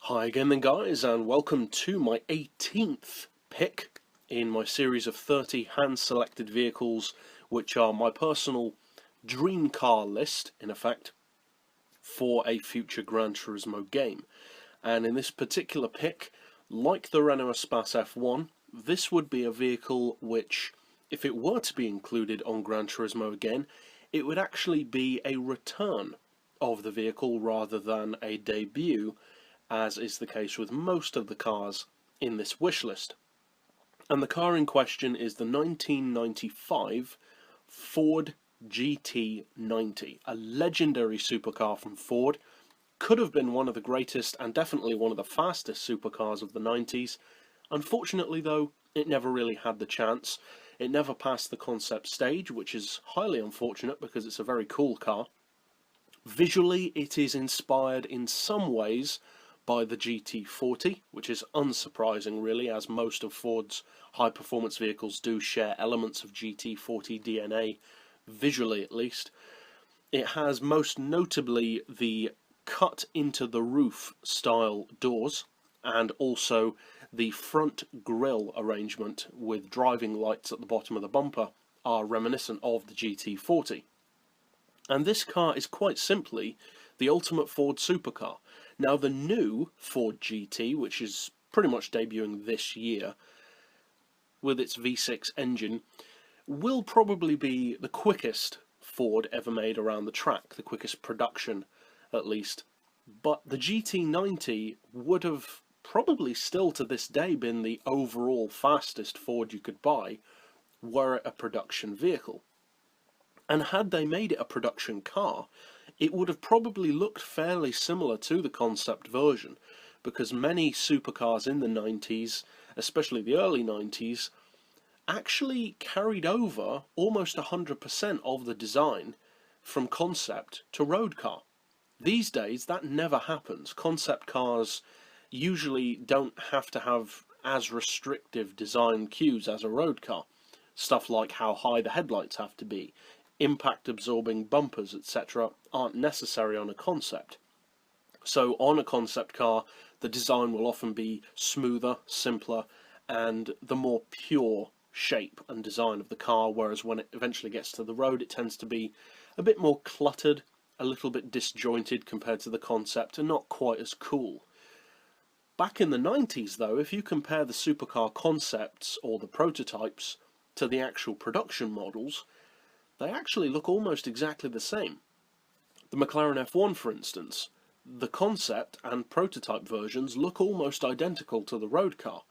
Hi again then guys, and welcome to my 18th pick in my series of 30 hand-selected vehicles which are my personal dream car list, in effect, for a future Gran Turismo game. And in this particular pick, like the Renault Espace F1, this would be a vehicle which, if it were to be included on Gran Turismo again, it would actually be a return of the vehicle rather than a debut, as is the case with most of the cars in this wish list. And the car in question is the 1995 Ford GT90, a legendary supercar from Ford. Could have been one of the greatest and definitely one of the fastest supercars of the 90s. Unfortunately though, it never really had the chance. It never passed the concept stage, which is highly unfortunate because it's a very cool car. Visually, it is inspired in some ways by the GT40, which is unsurprising really, as most of Ford's high-performance vehicles do share elements of GT40 DNA, visually at least. It has most notably the cut-into-the-roof style doors, and also the front grille arrangement with driving lights at the bottom of the bumper are reminiscent of the GT40. And this car is quite simply the ultimate Ford supercar. Now the new Ford GT, which is pretty much debuting this year, with its V6 engine, will probably be the quickest Ford ever made around the track, the quickest production at least. But the GT90 would have probably still to this day been the overall fastest Ford you could buy, were it a production vehicle. And had they made it a production car, it would have probably looked fairly similar to the concept version, because many supercars in the 90s, especially the early 90s, actually carried over almost 100% of the design from concept to road car. These days that never happens. Concept cars usually don't have to have as restrictive design cues as a road car. Stuff like how high the headlights have to be, impact absorbing bumpers, etc. aren't necessary on a concept. So on a concept car, the design will often be smoother, simpler, and the more pure shape and design of the car, whereas when it eventually gets to the road it tends to be a bit more cluttered, a little bit disjointed compared to the concept, and not quite as cool. Back in the 90s though, if you compare the supercar concepts or the prototypes to the actual production models, they actually look almost exactly the same. The McLaren F1, for instance, the concept and prototype versions look almost identical to the road car.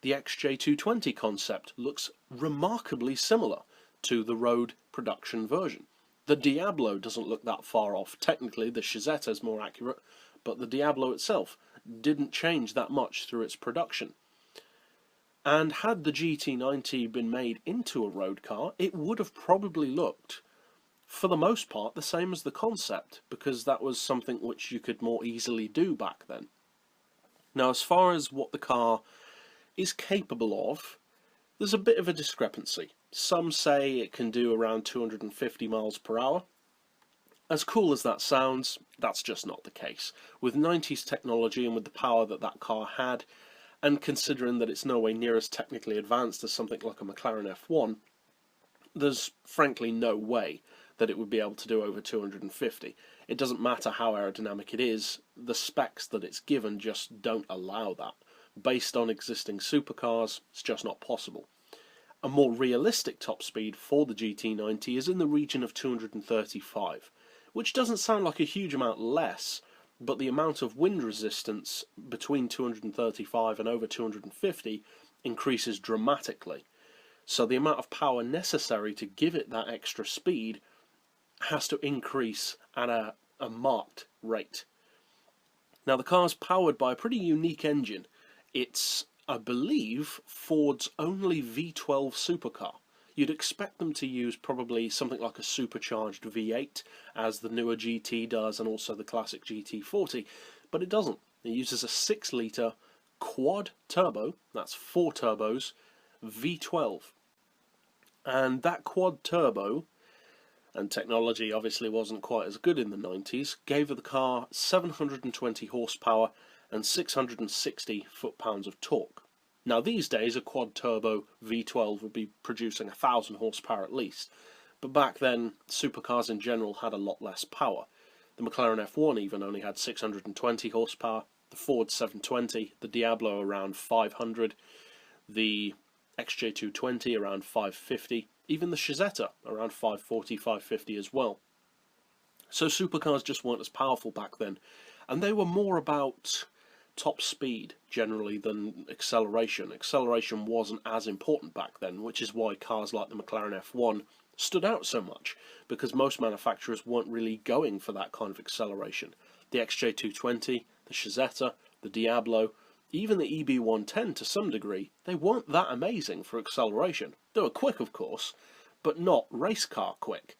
The XJ220 concept looks remarkably similar to the road production version. The Diablo doesn't look that far off. Technically, the Chizetta is more accurate, but the Diablo itself didn't change that much through its production. And had the GT90 been made into a road car, it would have probably looked, for the most part, the same as the concept, because that was something which you could more easily do back then. Now, as far as what the car is capable of, there's a bit of a discrepancy. Some say it can do around 250 miles per hour. As cool as that sounds, that's just not the case. With 90s technology and with the power that that car had, and considering that it's no way near as technically advanced as something like a McLaren F1, there's frankly no way that it would be able to do over 250. It doesn't matter how aerodynamic it is, the specs that it's given just don't allow that. Based on existing supercars, it's just not possible. A more realistic top speed for the GT90 is in the region of 235, which doesn't sound like a huge amount less, but the amount of wind resistance between 235 and over 250 increases dramatically. So the amount of power necessary to give it that extra speed has to increase at a marked rate. Now the car's powered by a pretty unique engine. It's, I believe, Ford's only V12 supercar. You'd expect them to use probably something like a supercharged V8, as the newer GT does, and also the classic GT40, but it doesn't. It uses a 6-litre quad turbo, that's 4 turbos, V12. And that quad turbo and technology obviously wasn't quite as good in the 90s, gave the car 720 horsepower and 660 foot-pounds of torque. Now these days a quad-turbo V12 would be producing 1,000 horsepower at least, but back then supercars in general had a lot less power. The McLaren F1 even only had 620 horsepower, the Ford 720, the Diablo around 500, the XJ220 around 550, even the Chizeta around 540, 550 as well. So supercars just weren't as powerful back then, and they were more about top speed generally than acceleration. Acceleration wasn't as important back then, which is why cars like the McLaren F1 stood out so much, because most manufacturers weren't really going for that kind of acceleration. The XJ220, the Chizeta, the Diablo, even the EB110 to some degree, they weren't that amazing for acceleration. They were quick, of course, but not race car quick.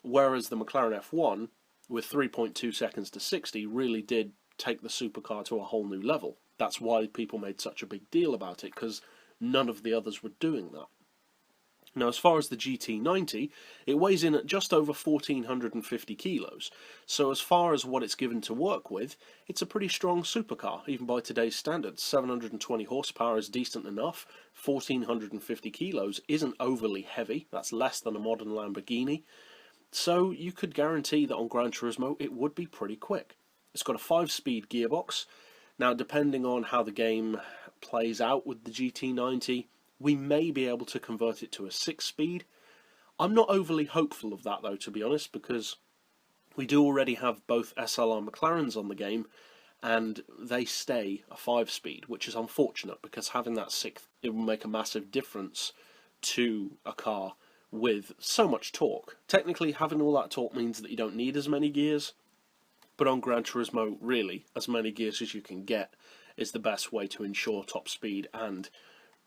Whereas the McLaren F1, with 3.2 seconds to 60, really did take the supercar to a whole new level. That's why people made such a big deal about it, because none of the others were doing that. Now, as far as the GT90, it weighs in at just over 1,450 kilos, so as far as what it's given to work with, it's a pretty strong supercar, even by today's standards. 720 horsepower is decent enough, 1,450 kilos isn't overly heavy, that's less than a modern Lamborghini, so you could guarantee that on GranTurismo it would be pretty quick. It's got a 5-speed gearbox. Now, depending on how the game plays out with the GT90, we may be able to convert it to a 6-speed. I'm not overly hopeful of that though, to be honest, because we do already have both SLR McLarens on the game, and they stay a 5-speed, which is unfortunate, because having that 6th, it will make a massive difference to a car with so much torque. Technically, having all that torque means that you don't need as many gears, but on GranTurismo, really, as many gears as you can get is the best way to ensure top speed and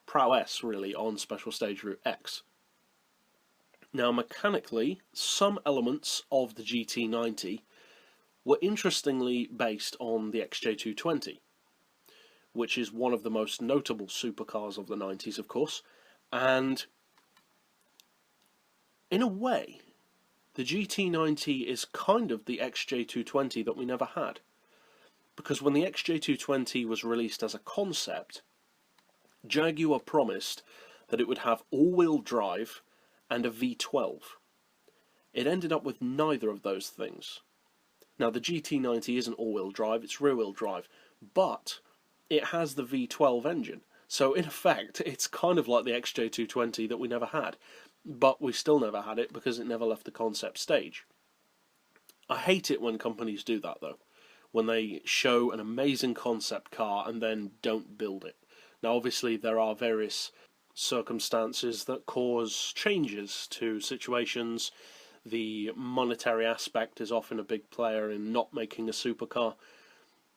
prowess, really, on Special Stage Route X. Now, mechanically, some elements of the GT90 were interestingly based on the XJ220, which is one of the most notable supercars of the 90s, of course, and in a way, the GT90 is kind of the XJ220 that we never had. Because when the XJ220 was released as a concept, Jaguar promised that it would have all-wheel drive and a V12. It ended up with neither of those things. Now, the GT90 isn't all-wheel drive, it's rear-wheel drive, but it has the V12 engine. So, in effect, it's kind of like the XJ220 that we never had. But we still never had it because it never left the concept stage. I hate it when companies do that, though. When they show an amazing concept car and then don't build it. Now, obviously, there are various circumstances that cause changes to situations. The monetary aspect is often a big player in not making a supercar.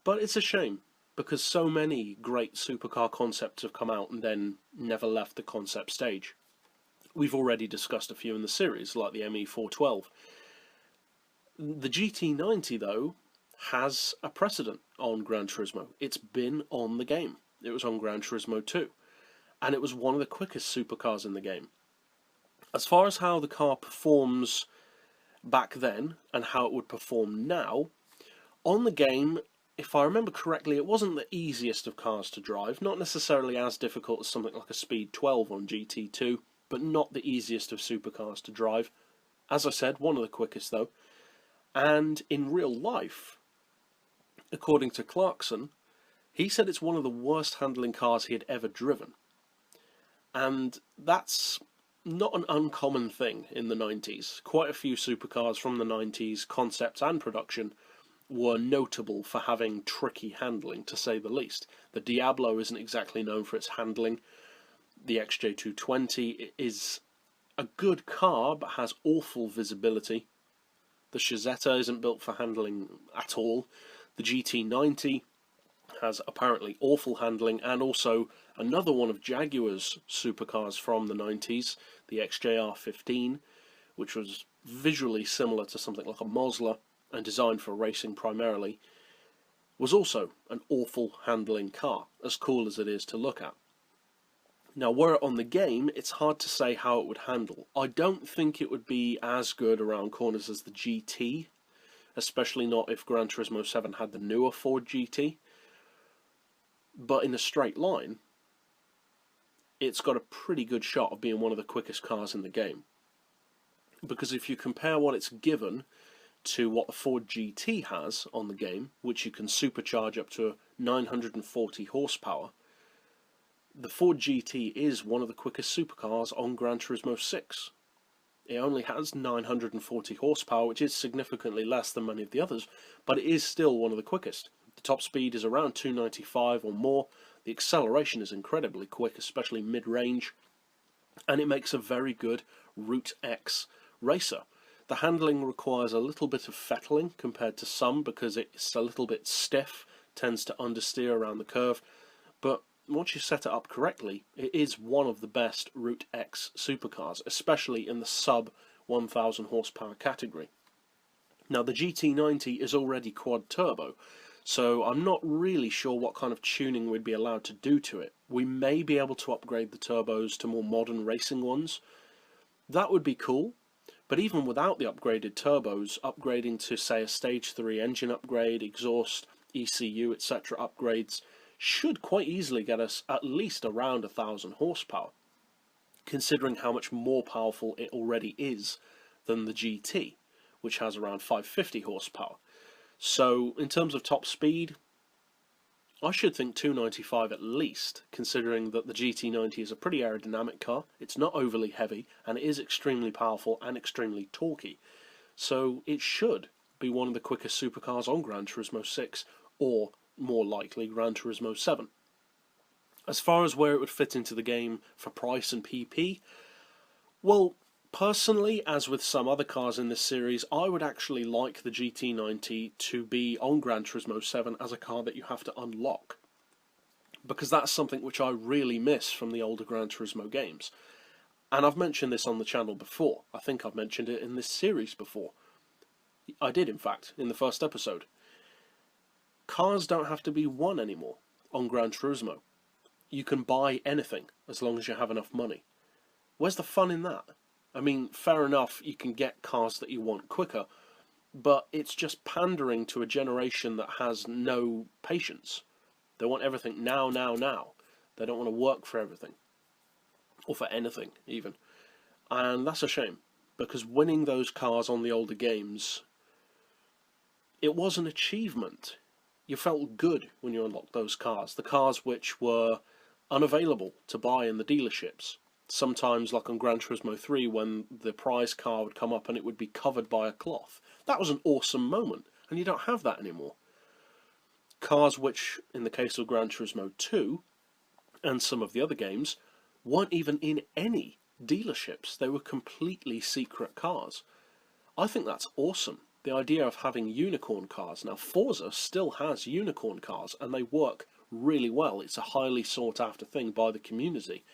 But it's a shame, because so many great supercar concepts have come out and then never left the concept stage. We've already discussed a few in the series, like the ME412. The GT90, though, has a precedent on GranTurismo. It's been on the game. It was on GranTurismo 2, and it was one of the quickest supercars in the game. As far as how the car performs back then, and how it would perform now, on the game, if I remember correctly, it wasn't the easiest of cars to drive, not necessarily as difficult as something like a Speed 12 on GT2, but not the easiest of supercars to drive. As I said, one of the quickest though. And in real life, according to Clarkson, he said it's one of the worst handling cars he had ever driven. And that's not an uncommon thing in the 90s. Quite a few supercars from the 90s, concepts and production, were notable for having tricky handling, to say the least. The Diablo isn't exactly known for its handling. The XJ220 is a good car, but has awful visibility. The Chizeta isn't built for handling at all. The GT90 has apparently awful handling, and also another one of Jaguar's supercars from the 90s, the XJR15, which was visually similar to something like a Mosler, and designed for racing primarily, was also an awful handling car, as cool as it is to look at. Now, were it on the game, it's hard to say how it would handle. I don't think it would be as good around corners as the GT, especially not if Gran Turismo 7 had the newer Ford GT. But in a straight line, it's got a pretty good shot of being one of the quickest cars in the game. Because if you compare what it's given to what the Ford GT has on the game, which you can supercharge up to 940 horsepower, the Ford GT is one of the quickest supercars on Gran Turismo 6. It only has 940 horsepower, which is significantly less than many of the others, but it is still one of the quickest. The top speed is around 295 or more. The acceleration is incredibly quick, especially mid-range, and it makes a very good Route X racer. The handling requires a little bit of fettling compared to some because it's a little bit stiff, tends to understeer around the curve, but once you set it up correctly, it is one of the best Route X supercars, especially in the sub 1000 horsepower category. Now, the GT90 is already quad turbo, so I'm not really sure what kind of tuning we'd be allowed to do to it. We may be able to upgrade the turbos to more modern racing ones. That would be cool, but even without the upgraded turbos, upgrading to, say, a Stage 3 engine upgrade, exhaust, ECU, etc. upgrades should quite easily get us at least around 1000 horsepower, considering how much more powerful it already is than the GT, which has around 550 horsepower. So in terms of top speed, I should think 295 at least, considering that the GT90 is a pretty aerodynamic car, it's not overly heavy, and it is extremely powerful and extremely torquey. So it should be one of the quickest supercars on Gran Turismo 6, or more likely Gran Turismo 7. As far as where it would fit into the game for price and PP, well, personally, as with some other cars in this series, I would actually like the GT90 to be on Gran Turismo 7 as a car that you have to unlock, because that's something which I really miss from the older Gran Turismo games. And I've mentioned this on the channel before. I think I've mentioned it in this series before. I did, in fact, in the first episode. Cars don't have to be won anymore on Gran Turismo. You can buy anything as long as you have enough money. Where's the fun in that? I mean, fair enough, you can get cars that you want quicker, but it's just pandering to a generation that has no patience. They want everything now, now, now. They don't want to work for everything, or for anything, even. And that's a shame, because winning those cars on the older games, it was an achievement. You felt good when you unlocked those cars, the cars which were unavailable to buy in the dealerships. Sometimes, like on Gran Turismo 3, when the prize car would come up and it would be covered by a cloth. That was an awesome moment, and you don't have that anymore. Cars which, in the case of Gran Turismo 2, and some of the other games, weren't even in any dealerships. They were completely secret cars. I think that's awesome. The idea of having unicorn cars. Now, Forza still has unicorn cars, and they work really well. It's a highly sought after thing by the community.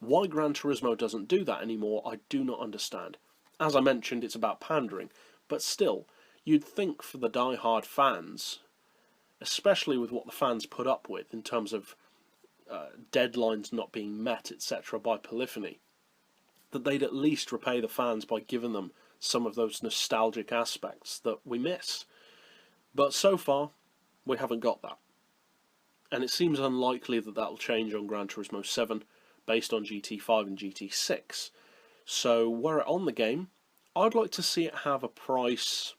Why Gran Turismo doesn't do that anymore, I do not understand. As I mentioned, it's about pandering, but still, you'd think for the die-hard fans, especially with what the fans put up with in terms of deadlines not being met, etc., by Polyphony, that they'd at least repay the fans by giving them some of those nostalgic aspects that we miss. But so far, we haven't got that. And it seems unlikely that that'll change on Gran Turismo 7, based on GT5 and GT6. So, were it on the game, I'd like to see it have a price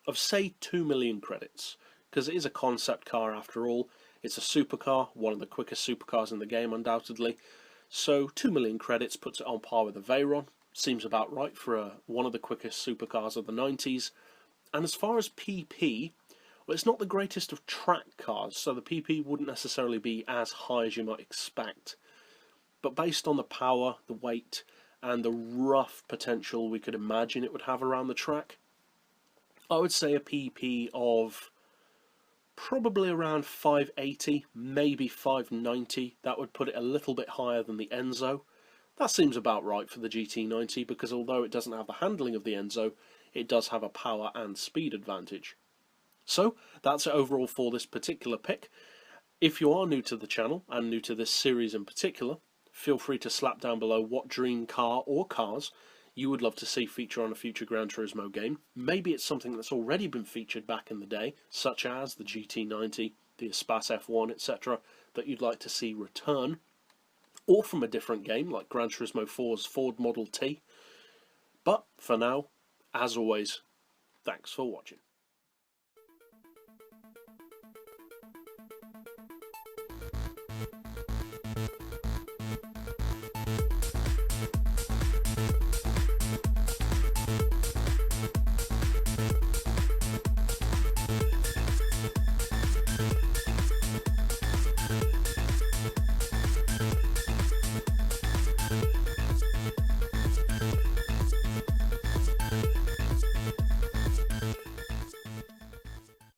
of, say, 2 million credits, because it is a concept car after all. It's a supercar, one of the quickest supercars in the game, undoubtedly. So, 2 million credits puts it on par with the Veyron. Seems about right for one of the quickest supercars of the 90s. And as far as PP, well, it's not the greatest of track cars, so the PP wouldn't necessarily be as high as you might expect. But based on the power, the weight, and the rough potential we could imagine it would have around the track, I would say a PP of probably around 580, maybe 590. That would put it a little bit higher than the Enzo. That seems about right for the GT90, because although it doesn't have the handling of the Enzo, it does have a power and speed advantage. So, that's it overall for this particular pick. If you are new to the channel, and new to this series in particular, feel free to slap down below what dream car or cars you would love to see feature on a future Gran Turismo game. Maybe it's something that's already been featured back in the day, such as the GT90, the Espace F1, etc., that you'd like to see return, or from a different game like Gran Turismo 4's Ford Model T. But for now, as always, thanks for watching.